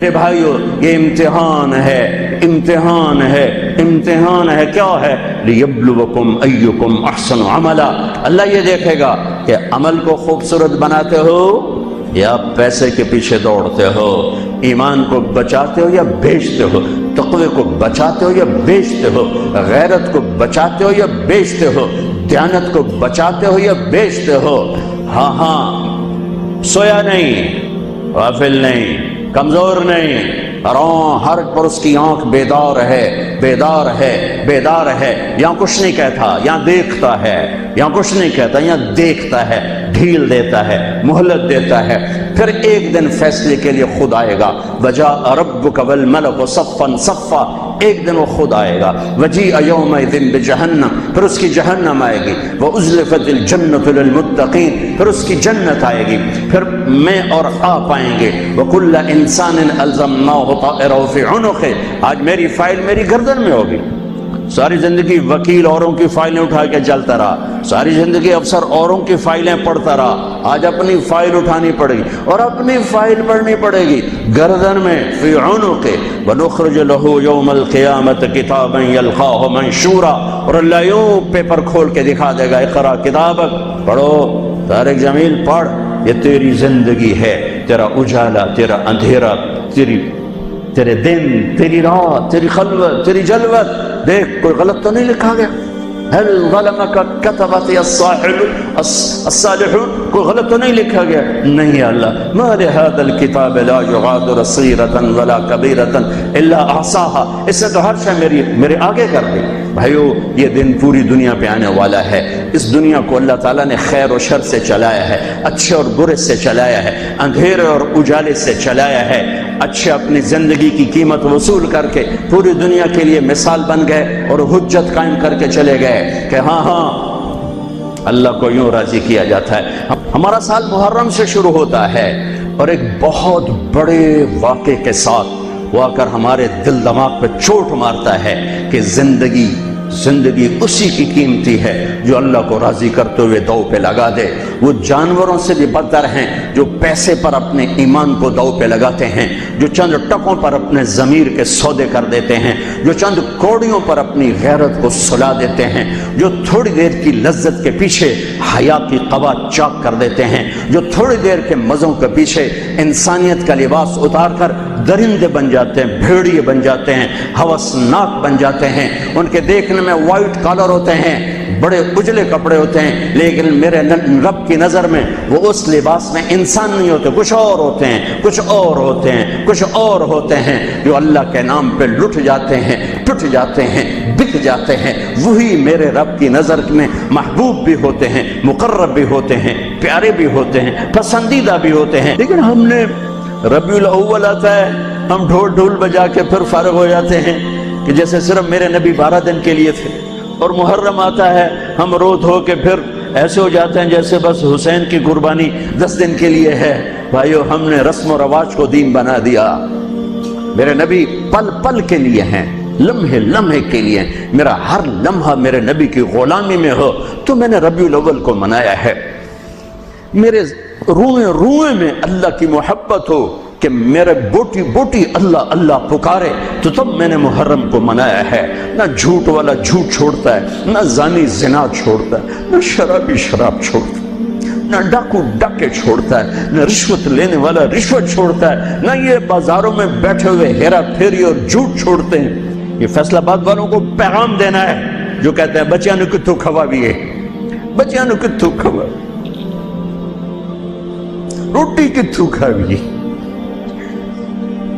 میرے بھائیو یہ امتحان ہے، امتحان ہے، امتحان ہے۔ کیا ہے؟ لیبلوکم ایکم احسن عملا۔ اللہ یہ دیکھے گا کہ عمل کو خوبصورت بناتے ہو یا پیسے کے پیچھے دوڑتے ہو، ایمان کو بچاتے ہو یا بیچتے ہو، تقوی کو بچاتے ہو یا بیچتے ہو، غیرت کو بچاتے ہو یا بیچتے ہو، دیانت کو بچاتے ہو یا بیچتے ہو۔ ہاں ہاں، سویا نہیں، غافل نہیں، کمزور نہیں، ہر پر اس کی آنکھ بیدار ہے، بیدار ہے، بیدار ہے۔ یہاں کچھ نہیں کہتا، یہاں دیکھتا ہے، یہاں کچھ نہیں کہتا، یہاں دیکھتا ہے، ڈھیل دیتا ہے، مہلت دیتا ہے۔ پھر ایک دن فیصلے کے لیے خود آئے گا، وجاء ربک والملک صفا صفا، ایک دن وہ خود آئے گا۔ وجیء یومئذ بجہنم، پھر اس کی جہنم آئے گی، وازلفت الجنۃ للمتقین، پھر اس کی جنت آئے گی، پھر میں اور آپ آئیں گے۔ وکل انسان الزمناہ طائرہ فی عنقہ، آج میری فائل میری گردن میں ہوگی۔ ساری زندگی وکیل اوروں کی فائلیں اٹھا کے چلتا رہا، ساری زندگی افسر اوروں کی فائلیں پڑھتا رہا، آج اپنی فائل اٹھانی پڑے گی اور اپنی فائل پڑھنی پڑے گی گردن میں، فی عنقہ۔ ونخرج له یوم القیامۃ کتابا یلقاہ منشورا، اور اللہ یوں پیپر کھول کے دکھا دے گا، اقرا کتابک، پڑھو طارق جمیل پڑھ، یہ تیری زندگی ہے، تیرا اجالا، تیرا اندھیرا، تیرے دن، تیری رات، تیری خلوت، تیری جلوت۔ دیکھ کوئی غلط تو نہیں لکھا گیا؟ هل ظلمك كتبت الصالحون، کوئی غلط تو نہیں لکھا گیا؟ نہیں اللہ، ما لهذا الكتاب لا يغادر صغيرة ولا كبيرة الا احصاها، اس نے تو ہر شے میرے آگے کر دی۔ بھائیو یہ دن پوری دنیا پہ آنے والا ہے، اس دنیا کو اللہ تعالیٰ نے خیر و شر سے چلایا ہے، اچھے اور برے سے چلایا ہے، اندھیرے اور اجالے سے چلایا ہے۔ اچھے اپنی زندگی کی قیمت وصول کر کے پوری دنیا کے لیے مثال بن گئے اور حجت قائم کر کے چلے گئے کہ ہاں ہاں اللہ کو یوں راضی کیا جاتا ہے۔ ہمارا سال محرم سے شروع ہوتا ہے اور ایک بہت بڑے واقعے کے ساتھ وہ آ کر ہمارے دل دماغ پہ چوٹ مارتا ہے کہ زندگی اسی کی قیمتی ہے جو اللہ کو راضی کرتے ہوئے دو پہ لگا دے۔ وہ جانوروں سے بھی بدتر ہیں جو پیسے پر اپنے ایمان کو دو پہ لگاتے ہیں، جو چند ٹکوں پر اپنے ضمیر کے سودے کر دیتے ہیں، جو چند کوڑیوں پر اپنی غیرت کو سلا دیتے ہیں، جو تھوڑی دیر کی لذت کے پیچھے حیا کی قبا چاک کر دیتے ہیں، جو تھوڑی دیر کے مزوں کے پیچھے انسانیت کا لباس اتار کر درندے بن جاتے ہیں، بھیڑیے بن جاتے ہیں، ہوسناک بن جاتے ہیں۔ ان کے دیکھنے میں وائٹ کالر ہوتے ہیں، بڑے اجلے کپڑے ہوتے ہیں، لیکن میرے رب کی نظر میں وہ اس لباس میں انسان نہیں ہوتے، کچھ اور ہوتے ہیں، کچھ اور ہوتے ہیں، کچھ اور ہوتے ہیں، جو اللہ کے نام پہ لٹ جاتے ہیں، ٹوٹ جاتے ہیں، بک جاتے ہیں۔ وہی میرے رب کی نظر میں محبوب بھی ہوتے ہیں، مقرب بھی ہوتے ہیں، پیارے بھی ہوتے ہیں، پسندیدہ بھی ہوتے ہیں۔ لیکن ہم نے ربیع الاول آتا ہے، ہم ڈھول بجا کے پھر فارغ ہو جاتے ہیں کہ جیسے صرف میرے نبی 12 دن کے لیے تھے، اور محرم آتا ہے ہم رو دھو کے پھر ایسے ہو جاتے ہیں جیسے بس حسین کی قربانی 10 دن کے لیے ہے۔ بھائیو ہم نے رسم و رواج کو دین بنا دیا۔ میرے نبی پل پل کے لیے ہیں، لمحے لمحے کے لیے۔ میرا ہر لمحہ میرے نبی کی غلامی میں ہو تو میں نے ربیع الاول کو منایا ہے۔ میرے روئے روئے میں اللہ کی محبت ہو کہ میرے بوٹی بوٹی اللہ اللہ پکارے تو تب میں نے محرم کو منایا ہے۔ نہ جھوٹ والا جھوٹ چھوڑتا ہے، نہ زانی زنا چھوڑتا ہے، نہ شرابی شراب چھوڑتا ہے، نہ ڈاکو ڈاکے چھوڑتا ہے، نہ رشوت لینے والا رشوت چھوڑتا ہے، نہ یہ بازاروں میں بیٹھے ہوئے ہیرا پھیری اور جھوٹ چھوڑتے ہیں۔ یہ فیصلہ آباد والوں کو پیغام دینا ہے جو کہتے ہیں بچیاں نو کتھوں کھوا بھی ہے، بچیاں نو کتھوں کھوا، روٹی کتھوں کھا بھی،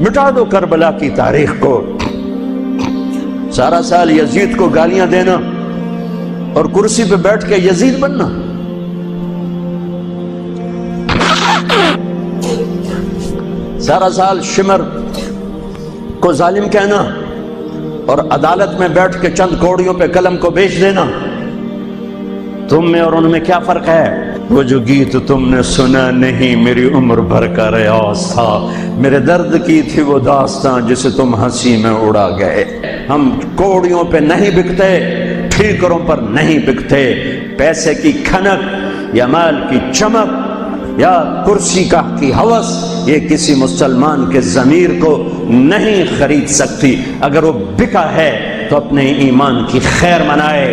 مٹا دو کربلا کی تاریخ کو۔ سارا سال یزید کو گالیاں دینا اور کرسی پہ بیٹھ کے یزید بننا، سارا سال شمر کو ظالم کہنا اور عدالت میں بیٹھ کے چند کوڑیوں پہ قلم کو بیچ دینا۔ تم میں اور ان میں کیا فرق ہے؟ وہ جو گیت تم نے سنا نہیں میری عمر بھر کا ریاض تھا، میرے درد کی تھی وہ داستان جسے تم ہنسی میں اڑا گئے۔ ہم کوڑیوں پہ نہیں بکتے، ٹھیکروں پر نہیں بکتے۔ پیسے کی کھنک یا مال کی چمک یا کرسی کا کی ہوس یہ کسی مسلمان کے ضمیر کو نہیں خرید سکتی۔ اگر وہ بکا ہے تو اپنے ایمان کی خیر منائے،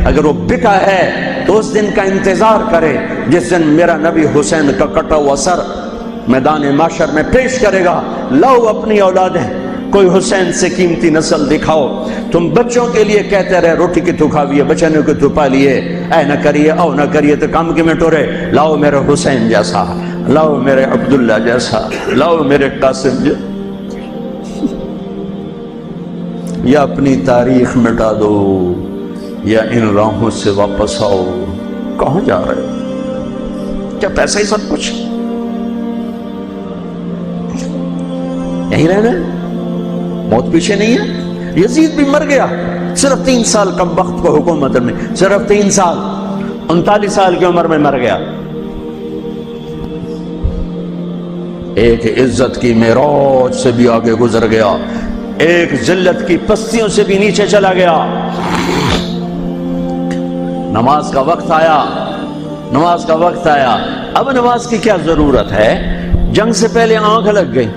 اگر وہ بکا ہے تو اس دن کا انتظار کرے جس دن میرا نبی حسین کا کٹا ہوا سر میدان محشر میں پیش کرے گا۔ لاؤ اپنی اولادیں، کوئی حسین سے قیمتی نسل دکھاؤ۔ تم بچوں کے لیے کہتے رہے روٹی کی تو کھاویے، بچنے کو تو پالیے، اے نہ کریے او نہ کریے تو کام کی میں ٹورے۔ لاؤ میرے حسین جیسا، لاؤ میرے عبداللہ جیسا، لاؤ میرے قاسم جیسا، یا اپنی تاریخ مٹا دو یا ان راہوں سے واپس آؤ۔ کہاں جا رہے ہو؟ کیا پیسہ ہی سب کچھ؟ یہیں رہنا ہے؟ موت پیچھے نہیں ہے؟ یزید بھی مر گیا صرف 3 سال کم وقت کو حکومت میں، صرف 3 سال، 39 سال کی عمر میں مر گیا۔ ایک عزت کی معراج سے بھی آگے گزر گیا، ایک ذلت کی پستیوں سے بھی نیچے چلا گیا۔ نماز کا وقت آیا، نماز کا وقت آیا۔ اب نماز کی کیا ضرورت ہے؟ جنگ سے پہلے آنکھ لگ گئی،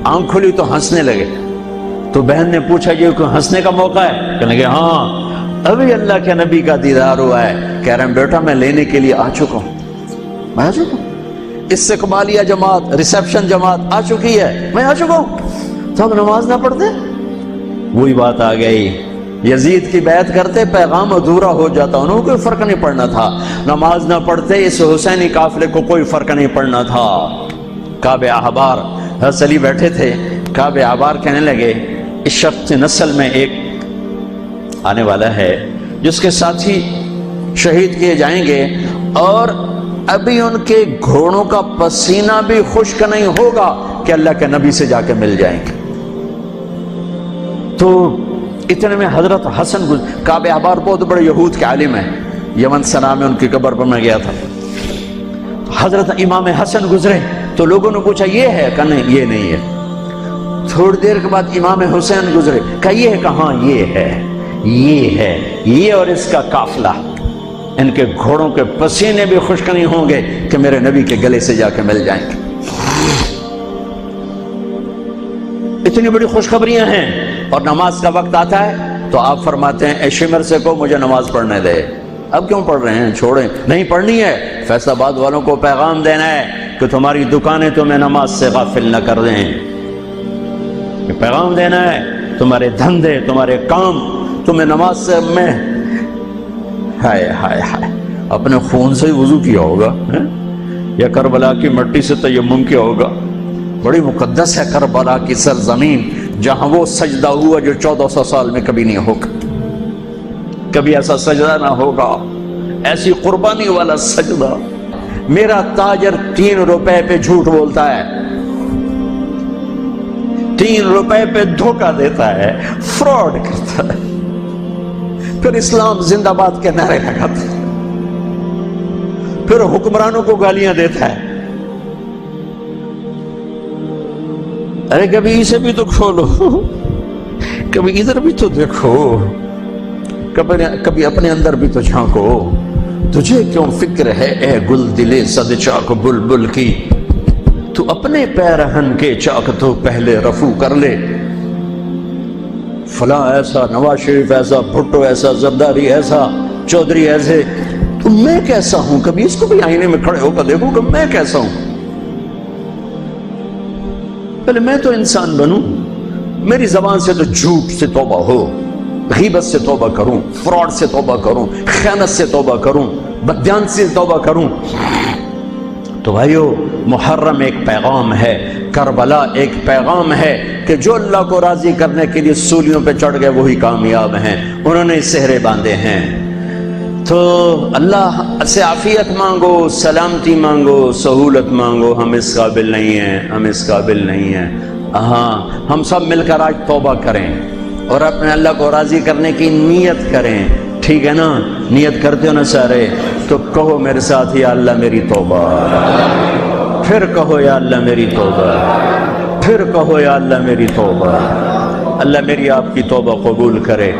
آنکھ کھلی تو ہنسنے لگے۔ تو بہن نے پوچھا یہ کوئی ہنسنے کا موقع ہے؟ کہنے لگے ہاں ابھی اللہ کے نبی کا دیدار ہوا ہے۔ کہہ رہے ہیں بیٹا میں لینے کے لیے آ چکا ہوں، میں آ چکا ہوں، استقبالیہ جماعت، ریسیپشن جماعت آ چکی ہے، میں آ چکا ہوں۔ تو ہم نماز نہ پڑھتے؟ وہی بات آ گئی، یزید کی بیعت کرتے پیغام ادھورا ہو جاتا، انہوں کو کوئی فرق نہیں پڑنا تھا۔ نماز نہ پڑھتے اس حسینی قافلے کو کوئی فرق نہیں پڑنا تھا۔ کعب احبار حضرت علی بیٹھے تھے، کعب احبار کہنے لگے اس شخص نسل میں ایک آنے والا ہے جس کے ساتھی شہید کیے جائیں گے اور ابھی ان کے گھوڑوں کا پسینہ بھی خشک نہیں ہوگا کہ اللہ کے نبی سے جا کے مل جائیں گے۔ تو اتنے میں حضرت حسن کعب احبار بہت بڑے یہود کے عالم ہیں، یمن سنا میں ان کی قبر پر میں گیا تھا۔ حضرت امام حسن گزرے تو لوگوں نے پوچھا یہ ہے؟ کہا نہیں یہ نہیں ہے۔ تھوڑی دیر کے بعد امام حسین گزرے، کہا یہ ہے؟ کہاں یہ ہے، یہ ہے، یہ اور اس کا قافلہ، ان کے گھوڑوں کے پسینے بھی خشک نہیں ہوں گے کہ میرے نبی کے گلے سے جا کے مل جائیں گے۔ اتنی بڑی خوشخبریاں ہیں اور نماز کا وقت آتا ہے تو آپ فرماتے ہیں اے شمر سے کو مجھے نماز پڑھنے دے۔ اب کیوں پڑھ رہے ہیں؟ چھوڑیں، نہیں پڑھنی ہے۔ فیصل آباد والوں کو پیغام دینا ہے کہ تمہاری دکانیں تمہیں نماز سے غافل نہ کر دیں، یہ پیغام دینا ہے، تمہارے دھندے، تمہارے کام تمہیں نماز سے میں ہائے ہائے ہائے اپنے خون سے ہی وضو کیا ہوگا یا کربلا کی مٹی سے تیمم کیا ہوگا۔ بڑی مقدس ہے کربلا کی سرزمین جہاں وہ سجدہ ہوا جو 1400 سال میں کبھی نہیں ہوگا، کبھی ایسا سجدہ نہ ہوگا، ایسی قربانی والا سجدہ۔ میرا تاجر 3 روپے پہ جھوٹ بولتا ہے، 3 روپے پہ دھوکہ دیتا ہے، فراڈ کرتا ہے، پھر اسلام زندہ باد کے نعرے لگاتا ہے، پھر حکمرانوں کو گالیاں دیتا ہے۔ ارے کبھی اسے بھی تو کھولو، کبھی ادھر بھی تو دیکھو، کبھی اپنے اندر بھی تو جھانکو۔ تجھے کیوں فکر ہے اے گل دلے صد چاک بلبل کی، تو اپنے پیرہن کے چاک تو پہلے رفو کر لے۔ فلاں ایسا، نواز شریف ایسا، بھٹو ایسا، زرداری ایسا، چودھری ایسے، تو میں کیسا ہوں؟ کبھی اس کو بھی آئینے میں کھڑے ہو کر دیکھو کہ میں کیسا ہوں۔ پہلے میں تو انسان بنوں، میری زبان سے تو جھوٹ سے توبہ ہو، غیبت سے توبہ کروں، فراڈ سے توبہ کروں، خیانت سے توبہ کروں، بددیانتی سے توبہ کروں۔ تو بھائیو محرم ایک پیغام ہے، کربلا ایک پیغام ہے کہ جو اللہ کو راضی کرنے کے لیے سولیوں پہ چڑھ گئے وہی کامیاب ہیں، انہوں نے سہرے باندھے ہیں۔ تو اللہ سے عافیت مانگو، سلامتی مانگو، سہولت مانگو۔ ہم اس قابل نہیں ہیں، ہم اس قابل نہیں ہیں۔ ہاں ہم سب مل کر آج توبہ کریں اور اپنے اللہ کو راضی کرنے کی نیت کریں، ٹھیک ہے نا؟ نیت کرتے ہو نا سارے؟ تو کہو میرے ساتھ یا اللہ میری توبہ، پھر کہو یا اللہ میری توبہ، پھر کہو یا اللہ میری توبہ۔ اللہ میری آپ کی توبہ قبول کرے۔